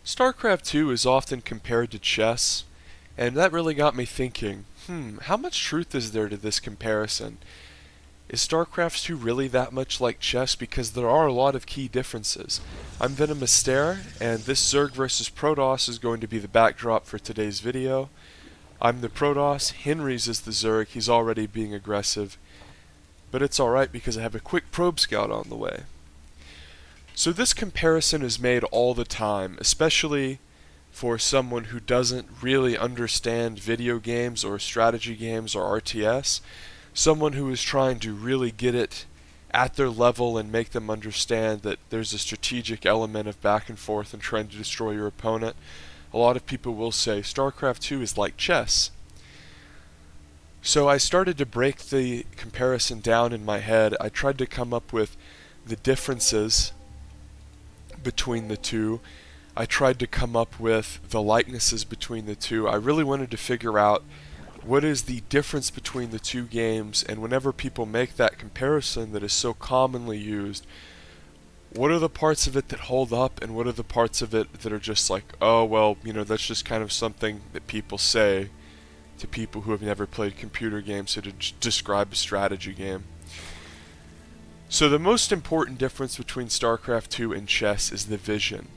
Starcraft 2 is often compared to chess, and that really got me thinking, how much truth is there to this comparison? Is Starcraft 2 really that much like chess? Because there are a lot of key differences. I'm VenomousStare, and this Zerg vs Protoss is going to be the backdrop for today's video. I'm the Protoss, Henry's is the Zerg, he's already being aggressive, but it's alright because I have a quick probe scout on the way. So this comparison is made all the time, especially for someone who doesn't really understand video games or strategy games or RTS, someone who is trying to really get it at their level and make them understand that there's a strategic element of back and forth and trying to destroy your opponent. A lot of people will say StarCraft 2 is like chess. So I started to break the comparison down in my head. I tried to come up with the differences between the two. I tried to come up with the likenesses between the two. I really wanted to figure out what is the difference between the two games, and whenever people make that comparison that is so commonly used, what are the parts of it that hold up and what are the parts of it that are just like, oh well, that's just kind of something that people say to people who have never played computer games to describe a strategy game. So the most important difference between StarCraft 2 and chess is the vision.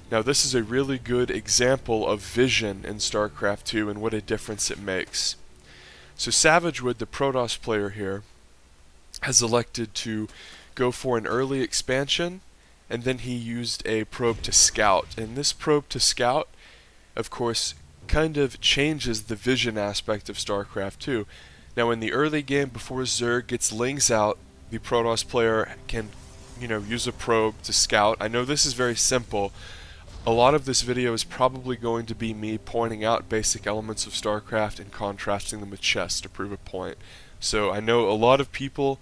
Now this is a really good example of vision in StarCraft 2 and what a difference it makes. So Savagewood, the Protoss player here, has elected to go for an early expansion, and then he used a probe to scout. And this probe to scout, of course, kind of changes the vision aspect of StarCraft 2. Now in the early game, before Zerg gets Lings out, the Protoss player can, use a probe to scout. I know this is very simple. A lot of this video is probably going to be me pointing out basic elements of StarCraft and contrasting them with chess to prove a point. So I know a lot of people,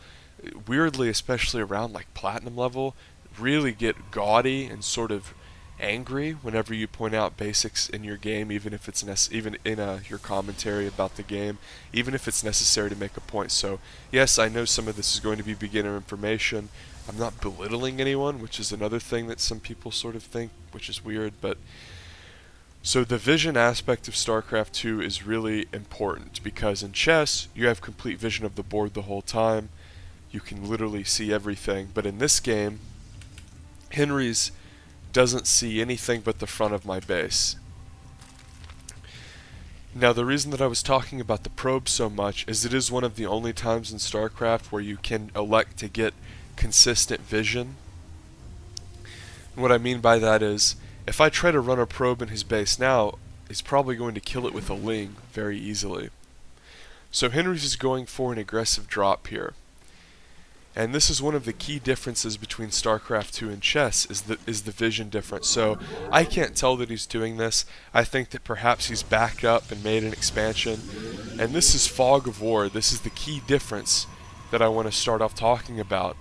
weirdly, especially around like platinum level, really get gaudy and sort of angry whenever you point out basics in your game, even if it's your commentary about the game, even if it's necessary to make a point. So yes, I know some of this is going to be beginner information. I'm not belittling anyone, which is another thing that some people sort of think, which is weird. But so the vision aspect of StarCraft 2 is really important, because in chess you have complete vision of the board the whole time. You can literally see everything, but in this game Henry's doesn't see anything but the front of my base. Now the reason that I was talking about the probe so much is it is one of the only times in StarCraft where you can elect to get consistent vision. And what I mean by that is, if I try to run a probe in his base now, he's probably going to kill it with a Ling very easily. So Henry's is going for an aggressive drop here. And this is one of the key differences between StarCraft 2 and chess, is the vision difference. So I can't tell that he's doing this. I think that perhaps he's backed up and made an expansion. And this is Fog of War. This is the key difference that I want to start off talking about.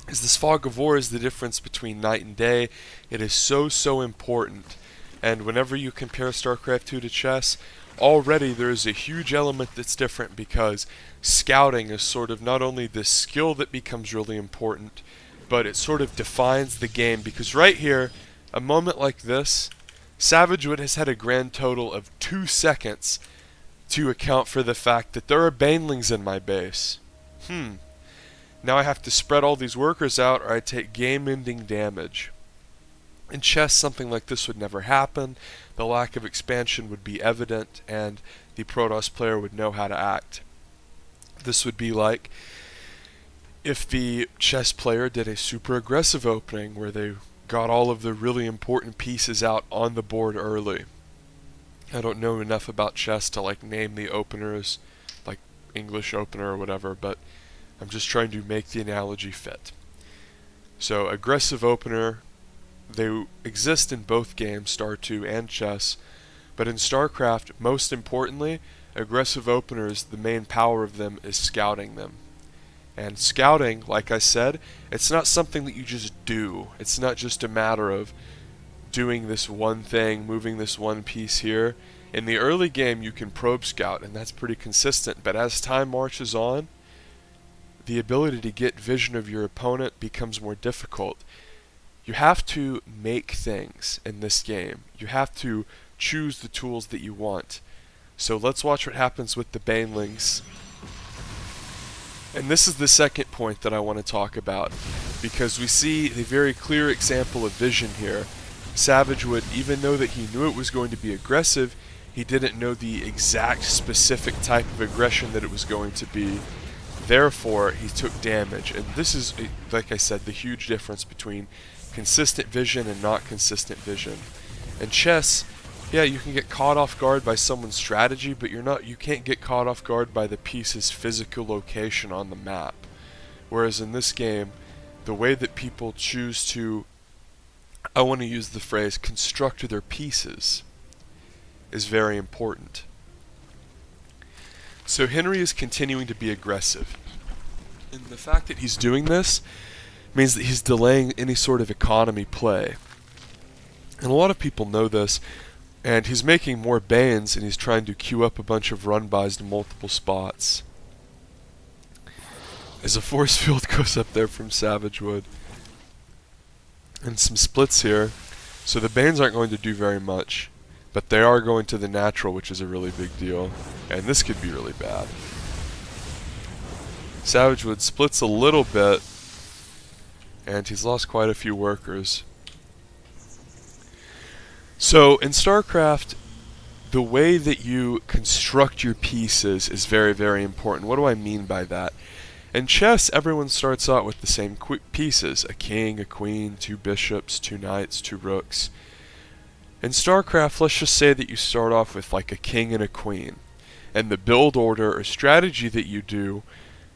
Is this Fog of War is the difference between night and day. It is so important. And whenever you compare StarCraft 2 to chess, already there is a huge element that's different, because scouting is sort of not only the skill that becomes really important, but it sort of defines the game. Because right here, a moment like this, Savagewood has had a grand total of 2 seconds to account for the fact that there are banelings in my base. Now I have to spread all these workers out, or I take game-ending damage. In chess, something like this would never happen. The lack of expansion would be evident, and the Protoss player would know how to act. This would be like if the chess player did a super aggressive opening where they got all of the really important pieces out on the board early. I don't know enough about chess to like name the openers, like English opener or whatever, but I'm just trying to make the analogy fit. So aggressive opener, they exist in both games, Star 2 and chess, but in StarCraft, most importantly, aggressive openers, the main power of them is scouting them. And scouting, like I said, it's not something that you just do. It's not just a matter of doing this one thing, moving this one piece here. In the early game, you can probe scout, and that's pretty consistent, but as time marches on, the ability to get vision of your opponent becomes more difficult. You have to make things in this game. You have to choose the tools that you want. So let's watch what happens with the banelings. And this is the second point that I want to talk about, because we see a very clear example of vision here. Savage would, even though that he knew it was going to be aggressive, he didn't know the exact specific type of aggression that it was going to be. Therefore, he took damage. And this is, like I said, the huge difference between consistent vision and not consistent vision. In chess, yeah, you can get caught off guard by someone's strategy, but you can't get caught off guard by the piece's physical location on the map. Whereas in this game, the way that people choose to, I want to use the phrase, construct their pieces is very important. So Henry is continuing to be aggressive. And the fact that he's doing this means that he's delaying any sort of economy play. And a lot of people know this, and he's making more banes, and he's trying to queue up a bunch of run-bys to multiple spots. As a force field goes up there from Savage Wood. And some splits here. So the banes aren't going to do very much, but they are going to the natural, which is a really big deal. And this could be really bad. Savage Wood splits a little bit, and he's lost quite a few workers. So in StarCraft, the way that you construct your pieces is very, very important. What do I mean by that? In chess, everyone starts out with the same pieces: a king, a queen, 2 bishops, 2 knights, 2 rooks. In StarCraft, let's just say that you start off with like a king and a queen. And the build order or strategy that you do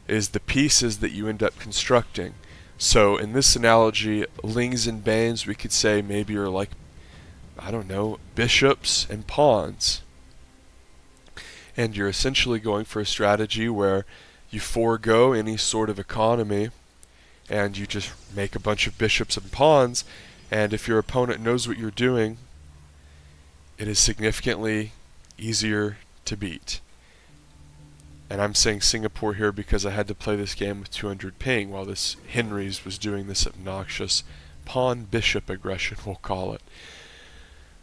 is the pieces that you end up constructing. So in this analogy, lings and banes, we could say maybe are like, I don't know, bishops and pawns. And you're essentially going for a strategy where you forego any sort of economy and you just make a bunch of bishops and pawns, and if your opponent knows what you're doing, it is significantly easier to beat. And I'm saying Singapore here because I had to play this game with 200 ping while this Henry's was doing this obnoxious pawn-bishop aggression, we'll call it.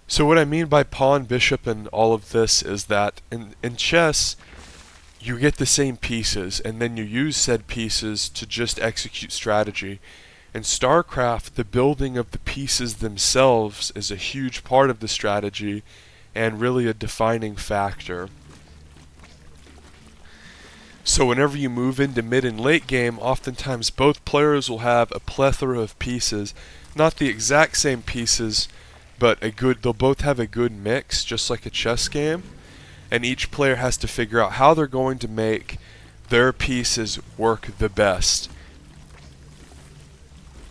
So what I mean by pawn, bishop, and all of this is that in chess, you get the same pieces, and then you use said pieces to just execute strategy. In StarCraft, the building of the pieces themselves is a huge part of the strategy, and really a defining factor. So whenever you move into mid and late game, oftentimes both players will have a plethora of pieces, not the exact same pieces, but they'll both have a good mix, just like a chess game, and each player has to figure out how they're going to make their pieces work the best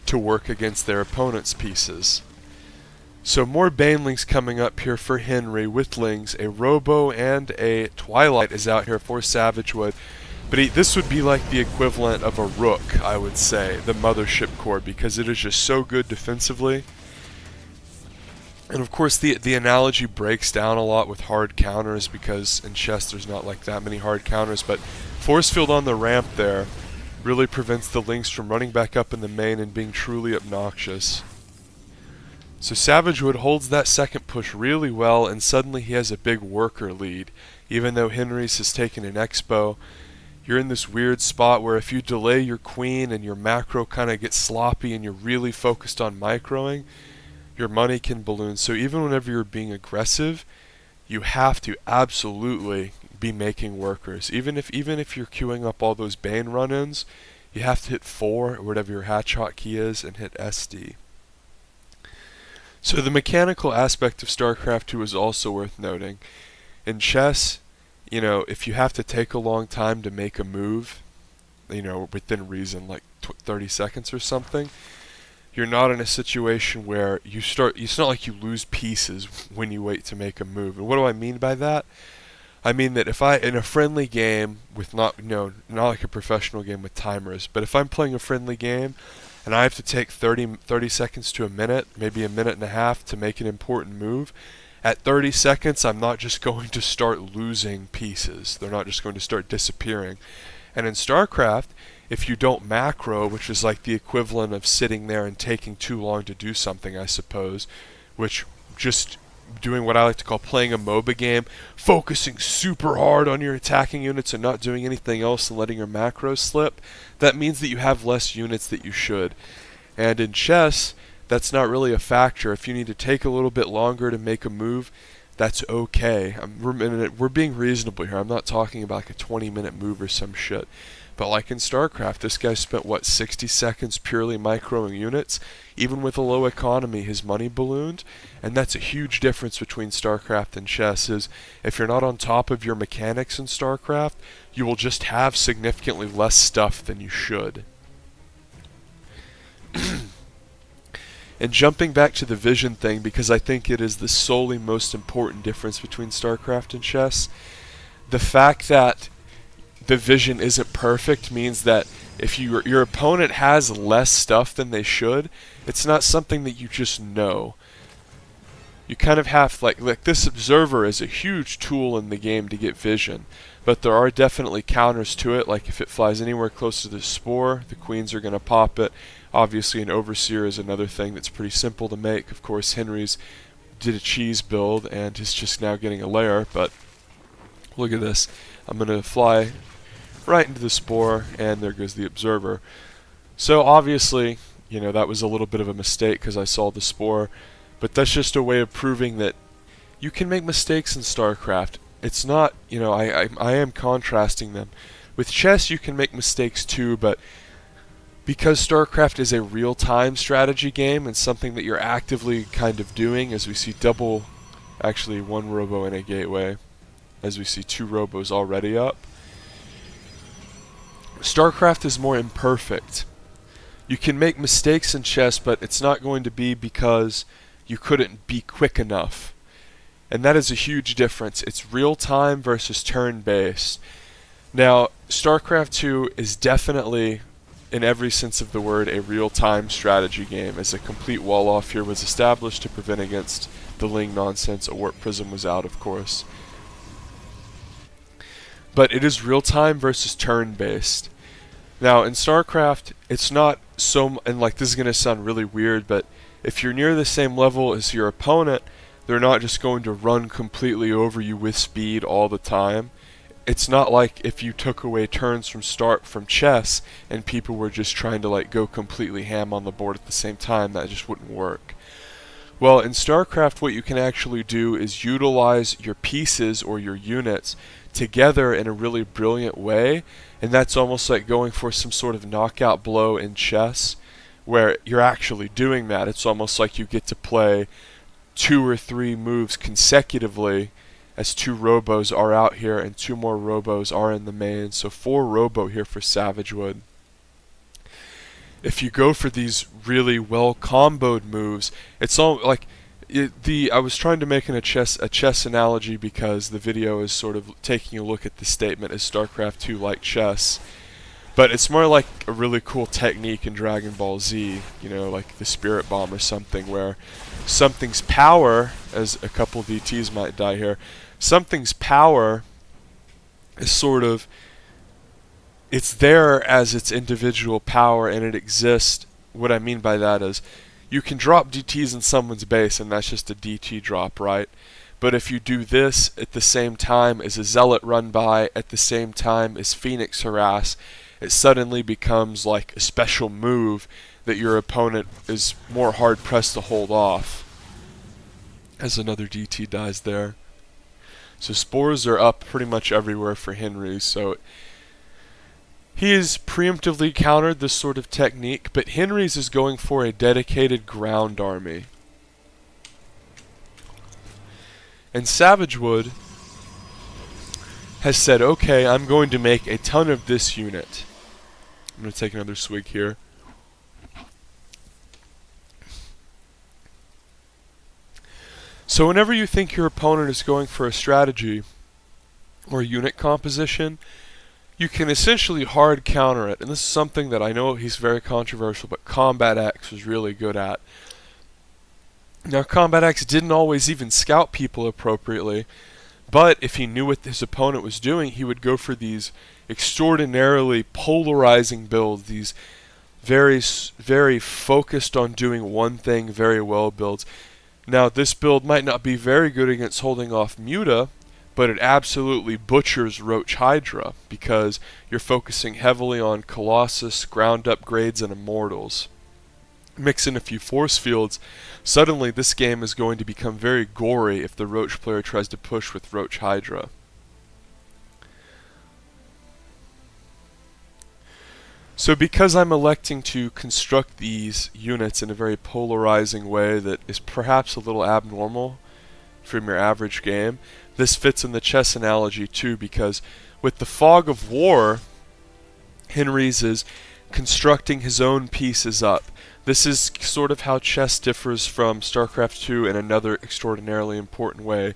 to work against their opponent's pieces. So more banelings coming up here for Henry with lings. A Robo and a Twilight is out here for Savage Wood. But this would be like the equivalent of a Rook, I would say, the Mothership Core, because it is just so good defensively. And of course the analogy breaks down a lot with hard counters, because in chess there's not like that many hard counters, but force field on the ramp there really prevents the lings from running back up in the main and being truly obnoxious. So Savage Wood holds that second push really well, and suddenly he has a big worker lead. Even though Henry's has taken an expo, you're in this weird spot where if you delay your queen and your macro kind of gets sloppy and you're really focused on microing, your money can balloon. So even whenever you're being aggressive, you have to absolutely be making workers. Even if you're queuing up all those Bane run-ins, you have to hit 4 or whatever your hatch hotkey is and hit SD. So the mechanical aspect of StarCraft 2 is also worth noting. In chess, you know, if you have to take a long time to make a move, you know, within reason, like 30 seconds or something, you're not in a situation where it's not like you lose pieces when you wait to make a move. And what do I mean by that? I mean that if in a friendly game with not like a professional game with timers, but if I'm playing a friendly game and I have to take 30 seconds to a minute, maybe a minute and a half to make an important move, at 30 seconds I'm not just going to start losing pieces. They're not just going to start disappearing. And in StarCraft, if you don't macro, which is like the equivalent of sitting there and taking too long to do something, I suppose, which just doing what I like to call playing a MOBA game, focusing super hard on your attacking units and not doing anything else and letting your macros slip, that means that you have less units that you should. And in chess, that's not really a factor. If you need to take a little bit longer to make a move, that's okay. We're being reasonable here. I'm not talking about like a 20-minute move or some shit. But like in Starcraft, this guy spent, what, 60 seconds purely microing units? Even with a low economy, his money ballooned. And that's a huge difference between Starcraft and chess, is if you're not on top of your mechanics in Starcraft, you will just have significantly less stuff than you should. And jumping back to the vision thing, because I think it is the solely most important difference between Starcraft and chess, the fact that the vision isn't perfect means that if your opponent has less stuff than they should, it's not something that you just know. You kind of have, like this observer is a huge tool in the game to get vision, but there are definitely counters to it. Like if it flies anywhere close to the spore, the queens are going to pop it. Obviously an overseer is another thing that's pretty simple to make. Of course Henry's did a cheese build and is just now getting a lair, but look at this. I'm going to fly right into the spore, and there goes the observer. So obviously, you know, that was a little bit of a mistake because I saw the spore, but that's just a way of proving that you can make mistakes in StarCraft. It's not, you know, I am contrasting them. With chess you can make mistakes too, but because StarCraft is a real-time strategy game and something that you're actively kind of doing, as we see actually one robo in a gateway, as we see 2 robos already up, StarCraft is more imperfect. You can make mistakes in chess, but it's not going to be because you couldn't be quick enough. And that is a huge difference. It's real-time versus turn-based. Now, StarCraft 2 is definitely, in every sense of the word, a real-time strategy game, as a complete wall-off here was established to prevent against the Ling nonsense. A warp prism was out, of course. But it is real-time versus turn-based. Now, in StarCraft, it's not so, and like this is going to sound really weird, but if you're near the same level as your opponent, they're not just going to run completely over you with speed all the time. It's not like if you took away turns from chess and people were just trying to like go completely ham on the board at the same time. That just wouldn't work. Well, in StarCraft, what you can actually do is utilize your pieces or your units together in a really brilliant way, and that's almost like going for some sort of knockout blow in chess, where you're actually doing that. It's almost like you get to play 2 or 3 moves consecutively, as 2 robos are out here and 2 more robos are in the main, so 4 robo here for Savagewood. If you go for these really well comboed moves, it's all like I was trying to make a chess analogy because the video is sort of taking a look at the statement as StarCraft 2 like chess, but it's more like a really cool technique in Dragon Ball Z, you know, like the Spirit Bomb or something, where something's power, as a couple DTs might die here, something's power is sort of, it's there as its individual power and it exists. What I mean by that is you can drop DTs in someone's base and that's just a DT drop, right? But if you do this at the same time as a Zealot run by, at the same time as Phoenix harass, it suddenly becomes like a special move that your opponent is more hard pressed to hold off. As another DT dies there. So spores are up pretty much everywhere for Henry, so he has preemptively countered this sort of technique, but Henry's is going for a dedicated ground army. And Savagewood has said, okay, I'm going to make a ton of this unit. I'm going to take another swig here. So whenever you think your opponent is going for a strategy or a unit composition, you can essentially hard counter it. And this is something that I know he's very controversial, but Combat X was really good at. Now Combat X didn't always even scout people appropriately, But if he knew what his opponent was doing, he would go for these extraordinarily polarizing builds, these very focused on doing one thing very well builds. Now, this build might not be very good against holding off Muta, but it absolutely butchers Roach Hydra because you're focusing heavily on Colossus, ground upgrades, and Immortals. Mix in a few force fields, suddenly this game is going to become very gory if the Roach player tries to push with Roach Hydra. So because I'm electing to construct these units in a very polarizing way that is perhaps a little abnormal from your average game, this fits in the chess analogy too, because with the fog of war, Henry's is constructing his own pieces up. This is sort of how chess differs from Starcraft 2 in another extraordinarily important way.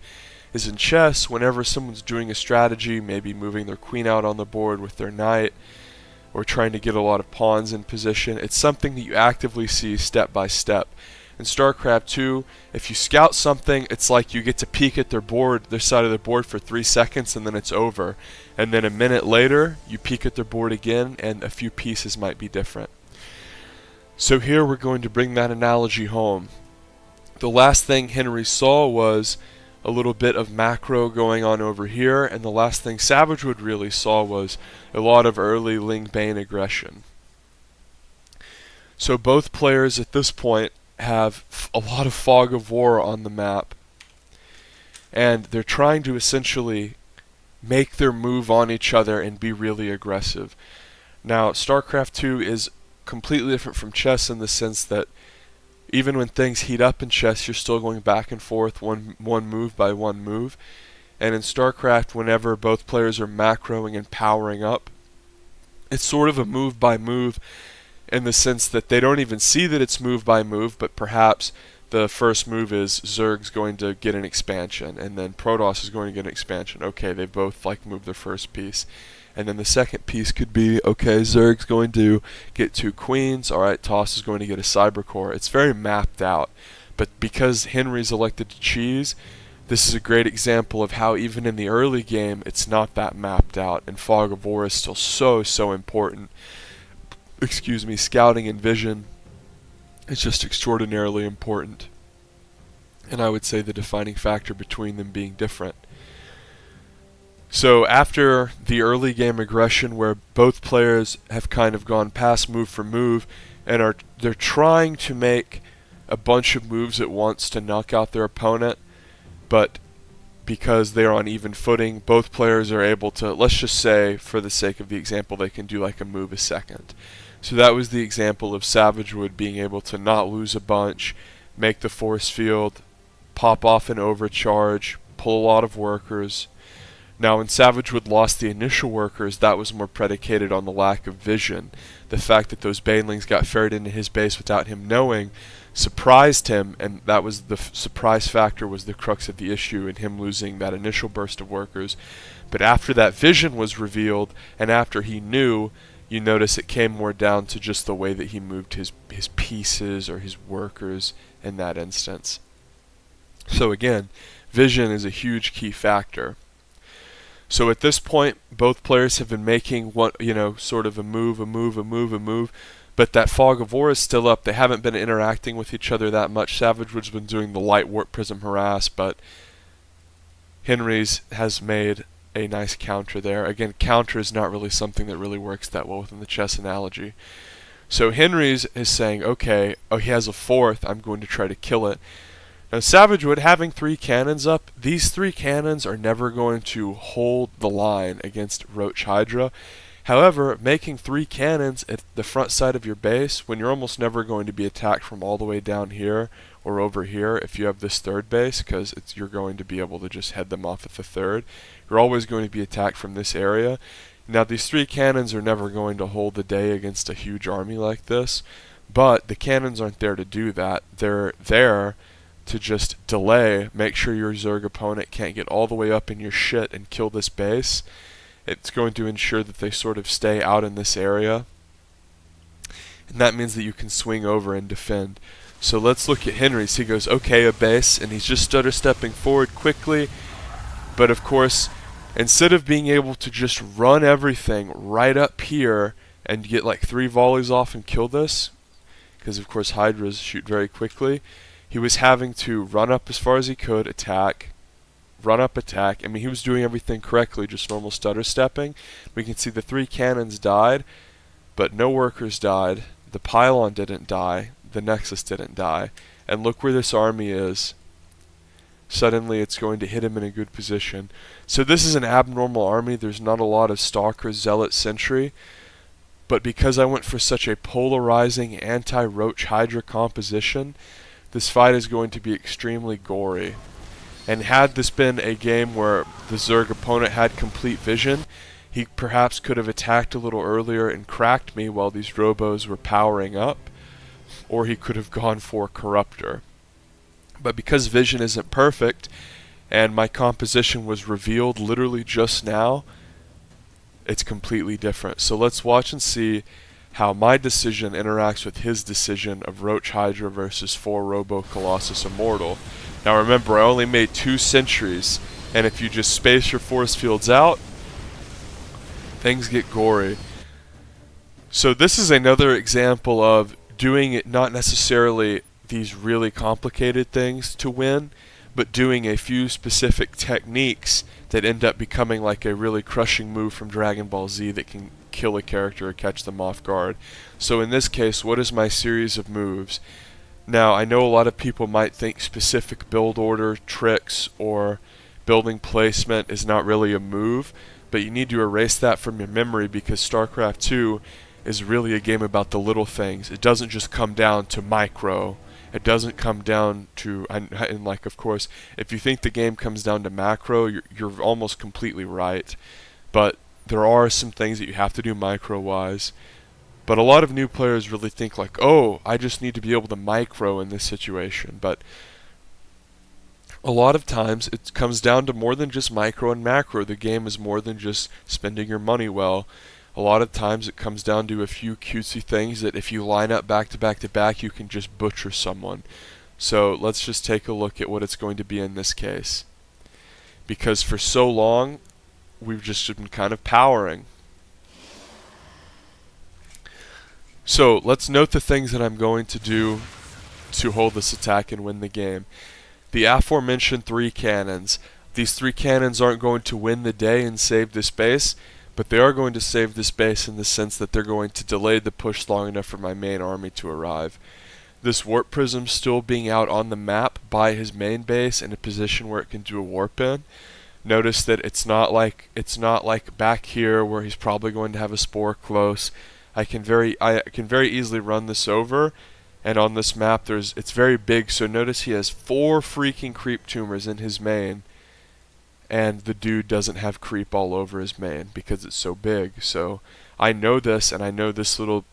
Is in chess, whenever someone's doing a strategy, maybe moving their queen out on the board with their knight, or trying to get a lot of pawns in position, it's something that you actively see step by step. In StarCraft 2, if you scout something, it's like you get to peek at their side of the board for 3 seconds and then it's over. And then a minute later, you peek at their board again and a few pieces might be different. So here we're going to bring that analogy home. The last thing Henry saw was a little bit of macro going on over here, and the last thing Savagewood really saw was a lot of early Ling Bane aggression. So both players at this point have a lot of fog of war on the map, and they're trying to essentially make their move on each other and be really aggressive. Now, StarCraft 2 is completely different from chess in the sense that even when things heat up in chess, you're still going back and forth one move by one move. And in StarCraft, whenever both players are macroing and powering up, it's sort of a move by move in the sense that they don't even see that it's move by move, but perhaps the first move is Zerg's going to get an expansion, and then Protoss is going to get an expansion. Okay, they both moved their first piece. And then the second piece could be, okay, Zerg's going to get 2 queens, alright, Toss is going to get a cyber core. It's very mapped out. But because Henry's elected to cheese, this is a great example of how even in the early game, it's not that mapped out, and Fog of War is still so important. Excuse me, scouting and vision is just extraordinarily important. And I would say the defining factor between them being different. So after the early game aggression where both players have kind of gone past move for move and they're trying to make a bunch of moves at once to knock out their opponent, but because they're on even footing, both players are able to, let's just say for the sake of the example, they can do like a move a second. So that was the example of Savagewood being able to not lose a bunch, make the force field, pop off an overcharge, pull a lot of workers. Now, when Savagewood lost the initial workers, that was more predicated on the lack of vision. The fact that those banelings got ferried into his base without him knowing surprised him, and that was the surprise factor was the crux of the issue in him losing that initial burst of workers. But after that vision was revealed, and after he knew, you notice it came more down to just the way that he moved his pieces or his workers in that instance. So again, vision is a huge key factor. So at this point, both players have been making sort of a move, but that fog of war is still up. They haven't been interacting with each other that much. Savagewood's been doing the light warp prism harass, but Henry's has made a nice counter there. Again, counter is not really something that really works that well within the chess analogy. So Henry's is saying, okay, he has a 4th, I'm going to try to kill it. Now Savagewood having 3 cannons up, these 3 cannons are never going to hold the line against Roach Hydra. However, making 3 cannons at the front side of your base, when you're almost never going to be attacked from all the way down here or over here if you have this 3rd base, because you're going to be able to just head them off at the 3rd. You're always going to be attacked from this area. Now these 3 cannons are never going to hold the day against a huge army like this, but the cannons aren't there to do that. They're there to just delay, make sure your Zerg opponent can't get all the way up in your shit and kill this base. It's going to ensure that they sort of stay out in this area, and that means that you can swing over and defend. So let's look at Henry's. He goes, okay, a base, and he's just stutter stepping forward quickly, But of course, instead of being able to just run everything right up here and get like 3 volleys off and kill this, because of course Hydras shoot very quickly, he was having to run up as far as he could, attack, run up, attack. I mean, he was doing everything correctly, just normal stutter stepping. We can see the 3 cannons died, but no workers died. The pylon didn't die. The Nexus didn't die. And look where this army is. Suddenly it's going to hit him in a good position. So this is an abnormal army. There's not a lot of Stalker, Zealot, Sentry. But because I went for such a polarizing anti-Roach Hydra composition, this fight is going to be extremely gory. And had this been a game where the Zerg opponent had complete vision, he perhaps could have attacked a little earlier and cracked me while these robos were powering up, or he could have gone for Corruptor. But because vision isn't perfect, and my composition was revealed literally just now, it's completely different. So let's watch and see how my decision interacts with his decision of Roach Hydra versus 4 Robo Colossus Immortal. Now remember, I only made 2 sentries, and if you just space your force fields out, things get gory. So this is another example of doing it not necessarily these really complicated things to win, but doing a few specific techniques that end up becoming like a really crushing move from Dragon Ball Z that can kill a character or catch them off guard. So in this case, what is my series of moves? Now, I know a lot of people might think specific build order, tricks, or building placement is not really a move, but you need to erase that from your memory because StarCraft 2 is really a game about the little things. It doesn't just come down to micro. It doesn't come down to, and like, of course, if you think the game comes down to macro, you're almost completely right. But there are some things that you have to do micro-wise. But a lot of new players really think like, oh, I just need to be able to micro in this situation. But a lot of times it comes down to more than just micro and macro. The game is more than just spending your money well. A lot of times it comes down to a few cutesy things that if you line up back to back to back, you can just butcher someone. So let's just take a look at what it's going to be in this case. Because for so long, we've just been kind of powering. So let's note the things that I'm going to do to hold this attack and win the game. The aforementioned 3 cannons. These 3 cannons aren't going to win the day and save this base, but they are going to save this base in the sense that they're going to delay the push long enough for my main army to arrive. This warp prism still being out on the map by his main base in a position where it can do a warp in. Notice that it's not like back here where he's probably going to have a spore close. I can very easily run this over, and on this map it's very big, so notice he has 4 freaking creep tumors in his main, and the dude doesn't have creep all over his main because it's so big. So I know this, and I know this little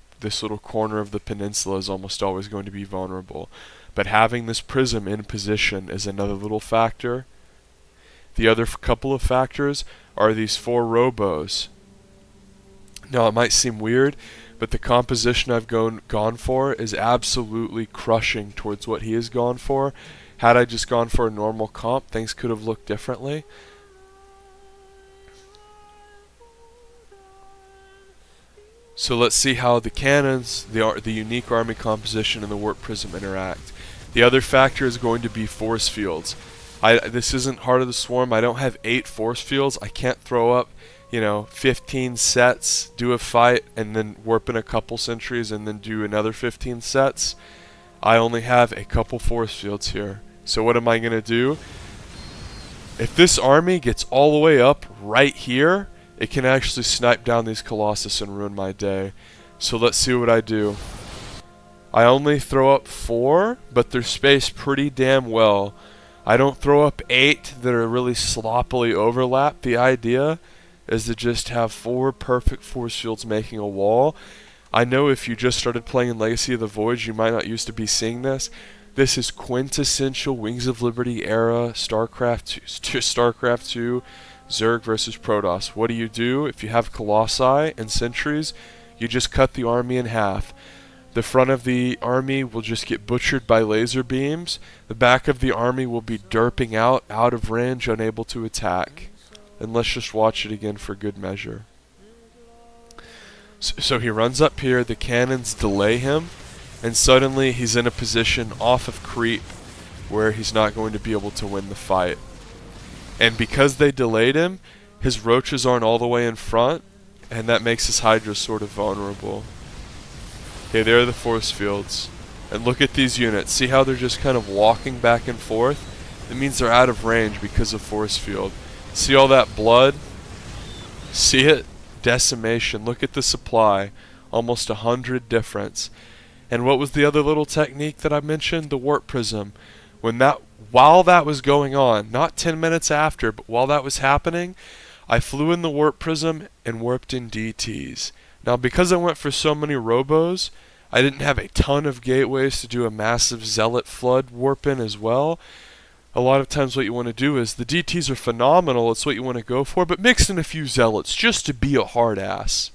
corner of the peninsula is almost always going to be vulnerable. But having this prism in position is another little factor. The other couple of factors are these 4 robos. Now it might seem weird, but the composition I've gone for is absolutely crushing towards what he has gone for. Had I just gone for a normal comp, things could have looked differently. So let's see how the cannons, the unique army composition, and the warp prism interact. The other factor is going to be force fields. This isn't Heart of the Swarm. I don't have 8 force fields. I can't throw up, 15 sets, do a fight, and then warp in a couple sentries, and then do another 15 sets. I only have a couple force fields here. So what am I going to do? If this army gets all the way up right here, it can actually snipe down these Colossus and ruin my day. So let's see what I do. I only throw up 4, but they're spaced pretty damn well. I don't throw up 8 that are really sloppily overlapped. The idea is to just have 4 perfect force fields making a wall. I know if you just started playing in Legacy of the Void, you might not used to be seeing this. This is quintessential Wings of Liberty era StarCraft 2 Zerg versus Protoss. What do? If you have Colossi and Sentries, you just cut the army in half. The front of the army will just get butchered by laser beams. The back of the army will be derping out of range, unable to attack. And let's just watch it again for good measure. So he runs up here, the cannons delay him, and suddenly he's in a position off of creep where he's not going to be able to win the fight. And because they delayed him, his roaches aren't all the way in front, and that makes his Hydra sort of vulnerable. Okay, there are the force fields. And look at these units. See how they're just kind of walking back and forth? It means they're out of range because of force field. See all that blood? See it? Decimation. Look at the supply. Almost 100 difference. And what was the other little technique that I mentioned? The warp prism. While that was going on, not 10 minutes after, but while that was happening, I flew in the warp prism and warped in DTs. Now, because I went for so many robos, I didn't have a ton of gateways to do a massive zealot flood warp in as well. A lot of times what you want to do is, the DTs are phenomenal, it's what you want to go for, but mix in a few zealots just to be a hard ass.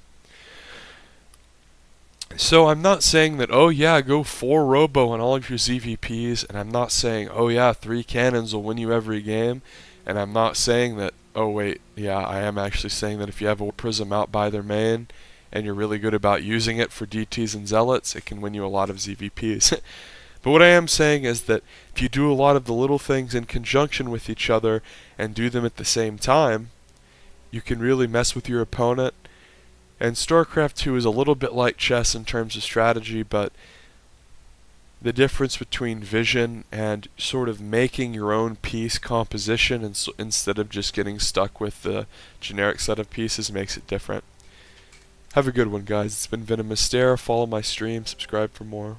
So I'm not saying that, oh yeah, go 4 robo on all of your ZVPs, and I'm not saying, oh yeah, 3 cannons will win you every game, and I'm not saying that, oh wait, yeah, I am actually saying that if you have a prism out by their main, and you're really good about using it for DTs and zealots, it can win you a lot of ZVPs. But what I am saying is that if you do a lot of the little things in conjunction with each other and do them at the same time, you can really mess with your opponent. And StarCraft 2 is a little bit like chess in terms of strategy, but the difference between vision and sort of making your own piece composition instead of just getting stuck with the generic set of pieces makes it different. Have a good one, guys. It's been VenomousStare. Follow my stream, subscribe for more.